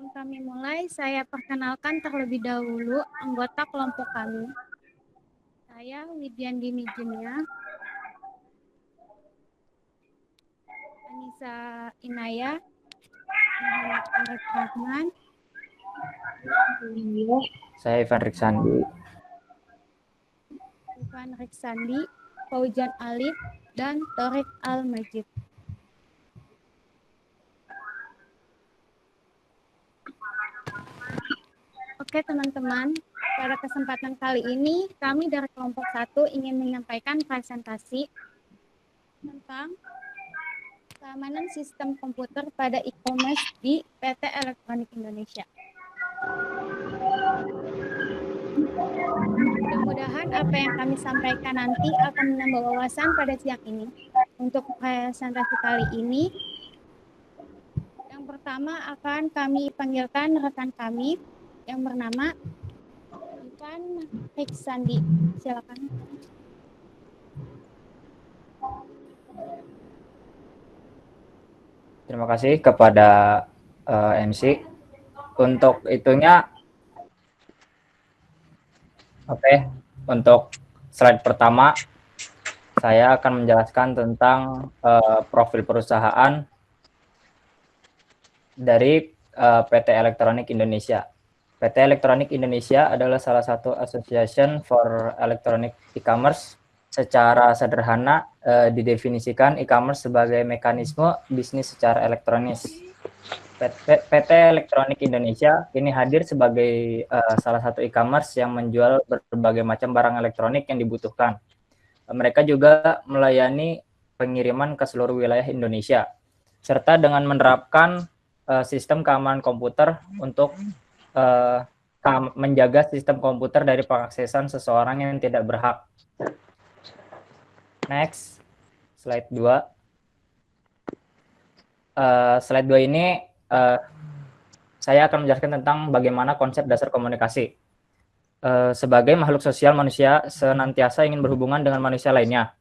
Sebelum kami mulai, saya perkenalkan terlebih dahulu anggota kelompok kami. Saya Widyan Dini Junia, Anissa Inaya, Muhammad Arif Rahman, Saya Ivan Riksandi. Ivan Riksandi, Faujan Alif, dan Torik Al-Majid. Oke teman-teman, pada kesempatan kali ini kami dari kelompok 1 ingin menyampaikan presentasi tentang keamanan sistem komputer pada e-commerce di PT Elektronik Indonesia. Mudah-mudahan apa yang kami sampaikan nanti akan menambah wawasan pada siang ini. Untuk presentasi kali ini, yang pertama akan kami panggilkan rekan kami yang bernama Ivan Riksandi. Silakan. Terima kasih kepada MC. Untuk itunya, untuk slide pertama, saya akan menjelaskan tentang profil perusahaan dari PT Elektronik Indonesia. PT Elektronik Indonesia adalah salah satu association for electronic e-commerce. Secara sederhana, didefinisikan e-commerce sebagai mekanisme bisnis secara elektronis. PT Elektronik Indonesia ini hadir sebagai salah satu e-commerce yang menjual berbagai macam barang elektronik yang dibutuhkan. Mereka juga melayani pengiriman ke seluruh wilayah Indonesia, serta dengan menerapkan sistem keamanan komputer untuk menjaga sistem komputer dari pengaksesan seseorang yang tidak berhak. Next, slide 2. Slide 2 ini saya akan menjelaskan tentang bagaimana konsep dasar komunikasi. Sebagai makhluk sosial, manusia senantiasa ingin berhubungan dengan manusia lainnya.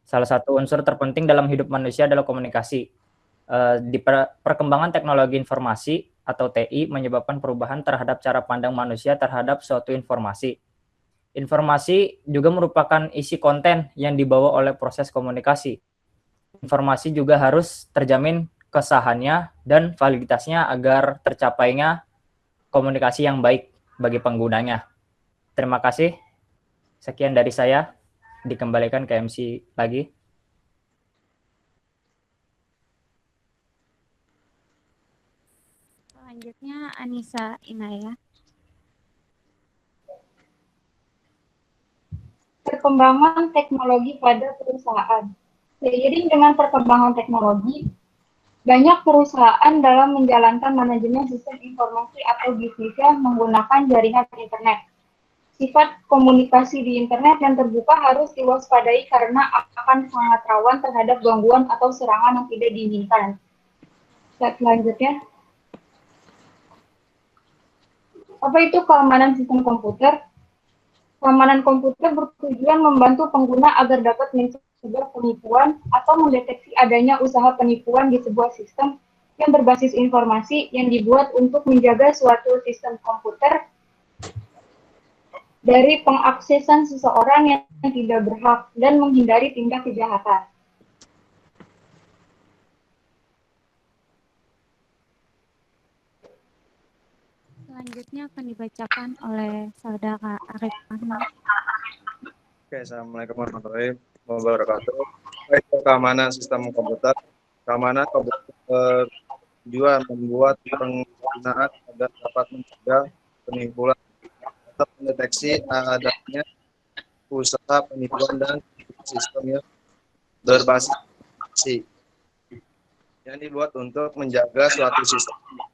Salah satu unsur terpenting dalam hidup manusia adalah komunikasi. Di perkembangan teknologi informasi atau TI menyebabkan perubahan terhadap cara pandang manusia terhadap suatu informasi. Informasi juga merupakan isi konten yang dibawa oleh proses komunikasi. Informasi juga harus terjamin kesahannya dan validitasnya agar tercapainya komunikasi yang baik bagi penggunanya. Terima kasih. Sekian dari saya. Dikembalikan ke MC lagi. Selanjutnya Anissa Inaya. Perkembangan teknologi pada perusahaan. Seiring dengan perkembangan teknologi, banyak perusahaan dalam menjalankan manajemen sistem informasi atau bisnisnya menggunakan jaringan internet. Sifat komunikasi di internet yang terbuka harus diwaspadai karena akan sangat rawan terhadap gangguan atau serangan yang tidak diinginkan. Selanjutnya, apa itu keamanan sistem komputer? Keamanan komputer bertujuan membantu pengguna agar dapat mencegah penipuan atau mendeteksi adanya usaha penipuan di sebuah sistem yang berbasis informasi yang dibuat untuk menjaga suatu sistem komputer dari pengaksesan seseorang yang tidak berhak dan menghindari tindak kejahatan. Selanjutnya akan dibacakan oleh Saudara Arif Rahman. Oke, Assalamualaikum warahmatullahi wabarakatuh. Keamanan sistem komputer. Keamanan komputer bertujuan membuat penggunaan agar dapat mencegah penipuan atau mendeteksi adanya usaha penipuan dan sistemnya berbasis informasi yang dibuat untuk menjaga suatu sistem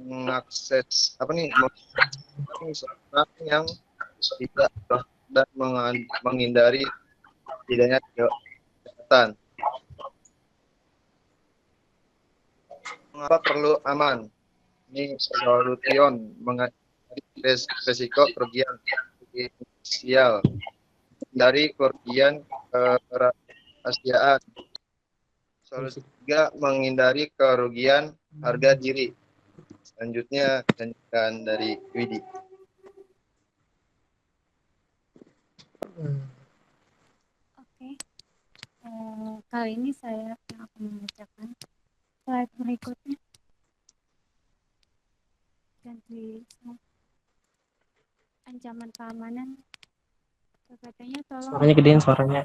mengakses seseorang yang tidak dan menghindari tidaknya kejahatan. Mengapa perlu aman? Ini solution menghindari resiko kerugian finansial, dari kerugian kerahasiaan. Solusi 3, menghindari kerugian harga diri. Selanjutnya lanjutkan dari Widi. Oke, kali ini saya yang akan membacakan slide berikutnya. Ganti slide. Ancaman keamanan. Suaranya gedein suaranya.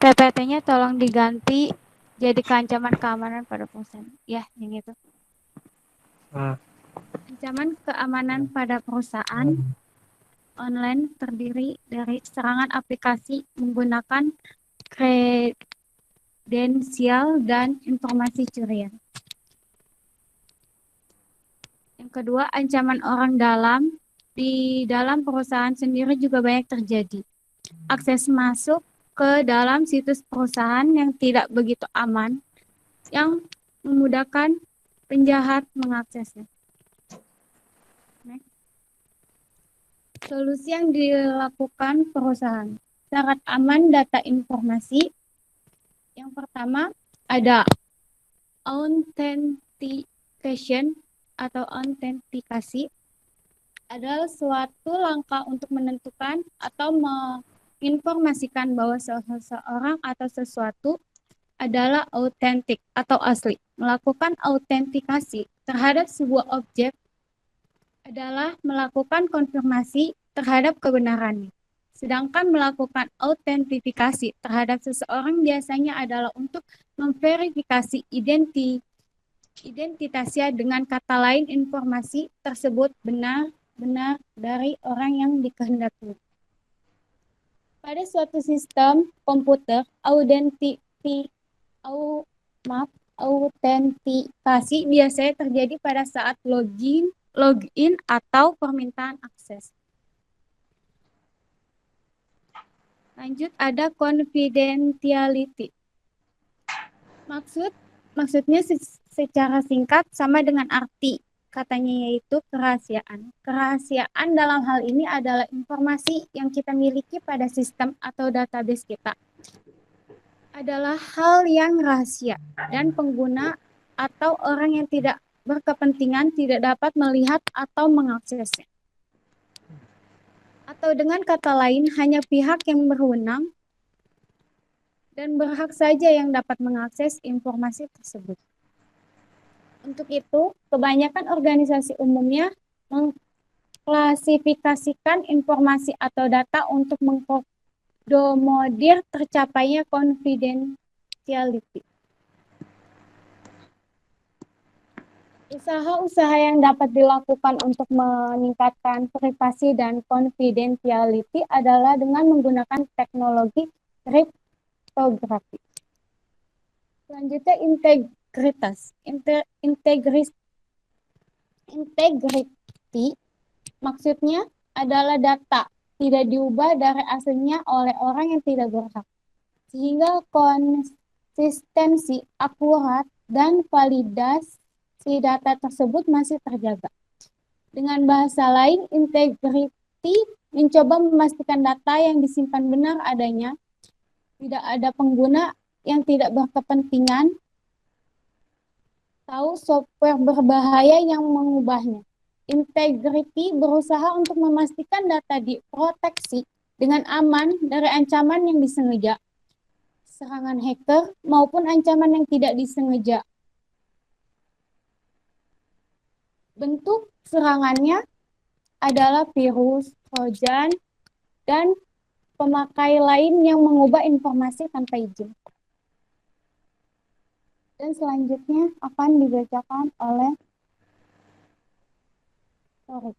PPT-nya tolong diganti jadi keancaman keamanan pada perusahaan. Ya, yang itu. Ancaman keamanan pada perusahaan online terdiri dari serangan aplikasi menggunakan kredensial dan informasi curian. Yang kedua, ancaman orang dalam di dalam perusahaan sendiri juga banyak terjadi. Akses masuk ke dalam situs perusahaan yang tidak begitu aman, yang memudahkan penjahat mengaksesnya. Next. Solusi yang dilakukan perusahaan. Syarat aman data informasi. Yang pertama ada authentication atau autentikasi adalah suatu langkah untuk menentukan atau menginformasikan bahwa seseorang atau sesuatu adalah autentik atau asli. Melakukan autentikasi terhadap sebuah objek adalah melakukan konfirmasi terhadap kebenarannya. Sedangkan melakukan autentifikasi terhadap seseorang biasanya adalah untuk memverifikasi identitasnya, dengan kata lain informasi tersebut benar dari orang yang dikehendaki. Pada suatu sistem komputer, autentikasi biasanya terjadi pada saat login atau permintaan akses. Lanjut, ada confidentiality. Maksudnya secara singkat sama dengan arti katanya, yaitu kerahasiaan. Kerahasiaan dalam hal ini adalah informasi yang kita miliki pada sistem atau database kita. Adalah hal yang rahasia dan pengguna atau orang yang tidak berkepentingan tidak dapat melihat atau mengaksesnya. Atau dengan kata lain, hanya pihak yang berwenang dan berhak saja yang dapat mengakses informasi tersebut. Untuk itu, kebanyakan organisasi umumnya mengklasifikasikan informasi atau data untuk mengkomodir tercapainya confidentiality. Usaha-usaha yang dapat dilakukan untuk meningkatkan privasi dan confidentiality adalah dengan menggunakan teknologi kriptografi. Selanjutnya, integritas. Integrity maksudnya adalah data tidak diubah dari aslinya oleh orang yang tidak berhak, sehingga konsistensi, akurat, dan validasi data tersebut masih terjaga. Dengan bahasa lain, integrity mencoba memastikan data yang disimpan benar adanya, tidak ada pengguna yang tidak berkepentingan tahu software berbahaya yang mengubahnya. Integrity berusaha untuk memastikan data diproteksi dengan aman dari ancaman yang disengaja, serangan hacker, maupun ancaman yang tidak disengaja. Bentuk serangannya adalah virus, trojan, dan pemakai lain yang mengubah informasi tanpa izin. Dan selanjutnya akan dibacakan oleh Torik.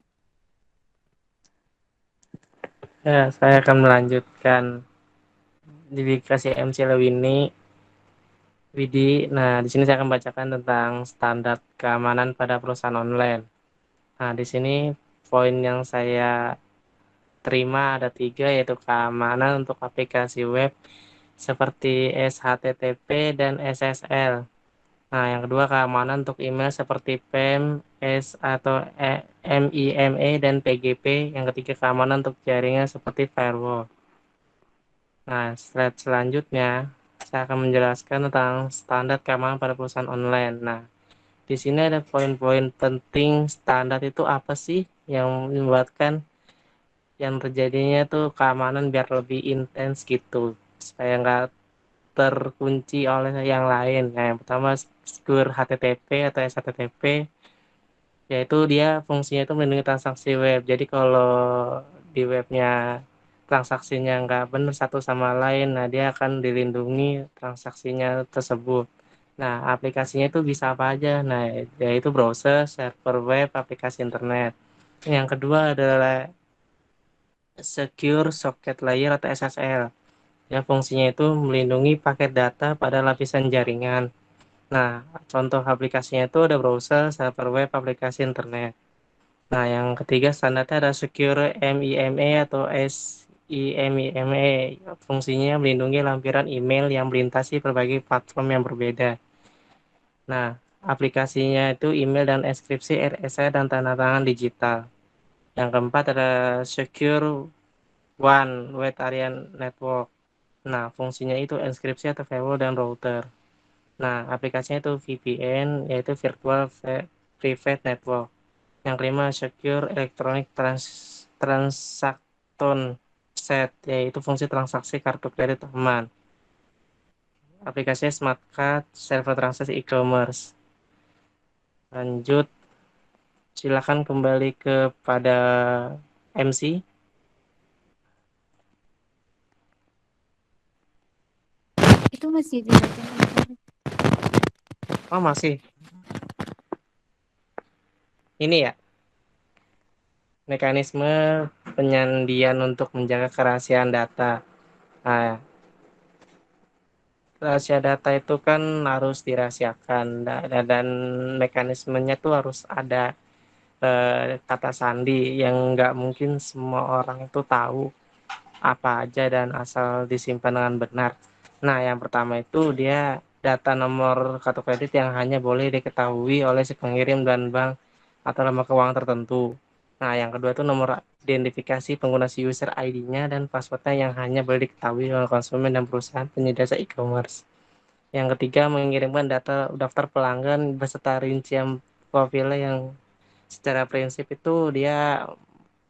Ya, saya akan melanjutkan dikasih MC Widi. Nah, di sini saya akan bacakan tentang standar keamanan pada perusahaan online. Nah, di sini poin yang saya terima ada 3, yaitu keamanan untuk aplikasi web seperti SHTTP dan SSL. Nah, yang kedua keamanan untuk email seperti PEM, atau MIME dan PGP. Yang ketiga keamanan untuk jaringan seperti firewall. Nah, slide selanjutnya saya akan menjelaskan tentang standar keamanan pada perusahaan online. Nah, di sini ada poin-poin penting standar itu apa sih yang membuatkan yang terjadinya tuh keamanan biar lebih intens gitu, supaya nggak terkunci oleh yang lain. Nah, yang pertama secure HTTP atau SHTTP, yaitu dia fungsinya itu melindungi transaksi web. Jadi kalau di webnya transaksinya nggak benar satu sama lain, nah dia akan dilindungi transaksinya tersebut. Nah, aplikasinya itu bisa apa aja? Nah, yaitu browser, server web, aplikasi internet. Yang kedua adalah Secure Socket Layer atau SSL. Ya, fungsinya itu melindungi paket data pada lapisan jaringan. Nah, contoh aplikasinya itu ada browser, server web, aplikasi internet. Nah, yang ketiga standarnya ada Secure MIME atau SIMIME. Fungsinya melindungi lampiran email yang melintasi berbagai platform yang berbeda. Nah, aplikasinya itu email dan enkripsi RSA dan tanda tangan digital. Yang keempat ada Secure One Wide Area Network. Nah, fungsinya itu enkripsi atau firewall dan router. Nah, aplikasinya itu VPN, yaitu Virtual Private Network. Yang kelima, Secure Electronic Transaction Set, yaitu fungsi transaksi kartu kredit aman. Aplikasinya Smart Card, server transaksi e-commerce. Lanjut, silakan kembali kepada MC. Itu masih dibaca. Oh, masih. Ini ya, mekanisme penyandian untuk menjaga kerahasiaan data. Nah, rahasia data itu kan harus dirahasiakan dan mekanismenya tuh harus ada kata sandi yang nggak mungkin semua orang itu tahu apa aja dan asal disimpan dengan benar. Nah, yang pertama itu dia data nomor kartu kredit yang hanya boleh diketahui oleh si pengirim dan bank atau lembaga keuangan tertentu. Nah, yang kedua itu nomor identifikasi pengguna si user ID-nya dan passwordnya yang hanya boleh diketahui oleh konsumen dan perusahaan penyedia jasa e-commerce. Yang ketiga, mengirimkan data daftar pelanggan beserta rincian profilnya yang secara prinsip itu dia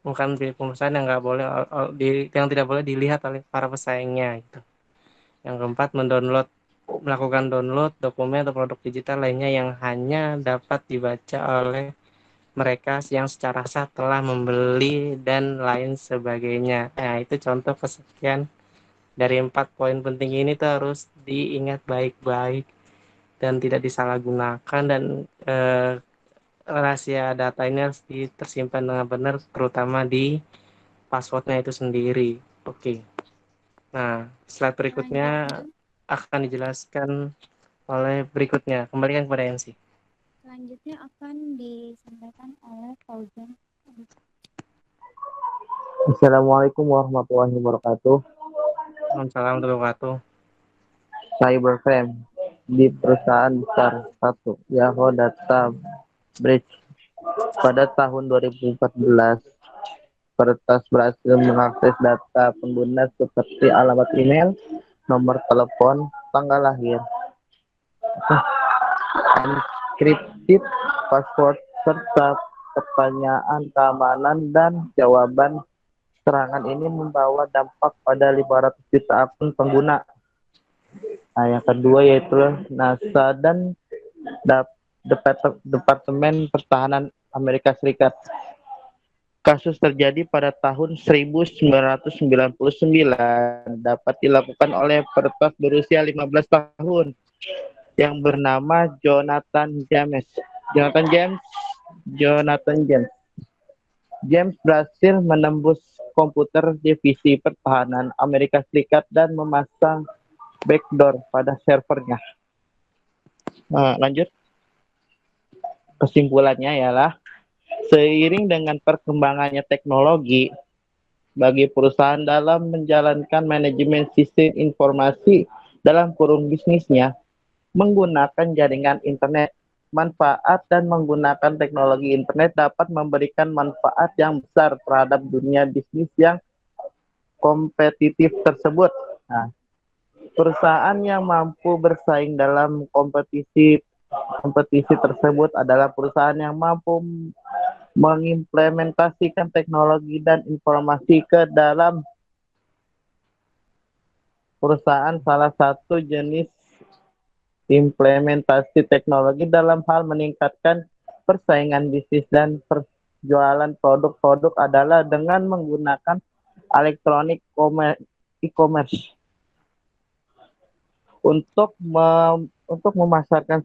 bukan perusahaan yang nggak boleh yang tidak boleh dilihat oleh para pesaingnya gitu. Yang keempat, melakukan download dokumen atau produk digital lainnya yang hanya dapat dibaca oleh mereka yang secara sah telah membeli dan lain sebagainya. Nah, itu contoh kesekian dari 4 poin penting ini tuh harus diingat baik-baik dan tidak disalahgunakan, dan rahasia data ini harus tersimpan dengan benar, terutama di passwordnya itu sendiri. Oke. Nah, slide berikutnya akan dijelaskan oleh berikutnya. Kembalikan kepada MC. Selanjutnya akan disampaikan oleh Fauzan. Assalamualaikum warahmatullahi wabarakatuh. Assalamualaikum warahmatullahi wabarakatuh. Cybercrime di perusahaan besar 1 Yahoo Data Breach. Pada tahun 2014, peretas berhasil mengakses data pengguna seperti alamat email, nomor telepon, tanggal lahir, encrypted password, serta pertanyaan keamanan dan jawaban. Serangan ini membawa dampak pada 500 juta akun pengguna. Nah, yang kedua yaitu NASA dan Departemen Pertahanan Amerika Serikat. Kasus terjadi pada tahun 1999, dapat dilakukan oleh peretas berusia 15 tahun yang bernama Jonathan James. James berhasil menembus komputer divisi pertahanan Amerika Serikat dan memasang backdoor pada servernya. Nah, lanjut. Kesimpulannya ialah seiring dengan perkembangannya teknologi bagi perusahaan dalam menjalankan manajemen sistem informasi dalam kurun bisnisnya, menggunakan jaringan internet, manfaat dan menggunakan teknologi internet dapat memberikan manfaat yang besar terhadap dunia bisnis yang kompetitif tersebut. Nah, perusahaan yang mampu bersaing dalam kompetisi kompetisi tersebut adalah perusahaan yang mampu mengimplementasikan teknologi dan informasi ke dalam perusahaan. Salah satu jenis implementasi teknologi dalam hal meningkatkan persaingan bisnis dan perjualan produk-produk adalah dengan menggunakan elektronik e-commerce untuk memasarkan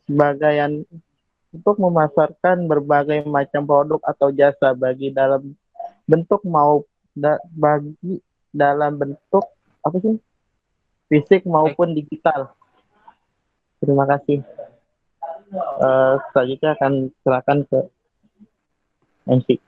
berbagai macam produk atau jasa bagi dalam bentuk bagi dalam bentuk apa sih, fisik maupun digital. Terima kasih. Selanjutnya akan silakan ke MC.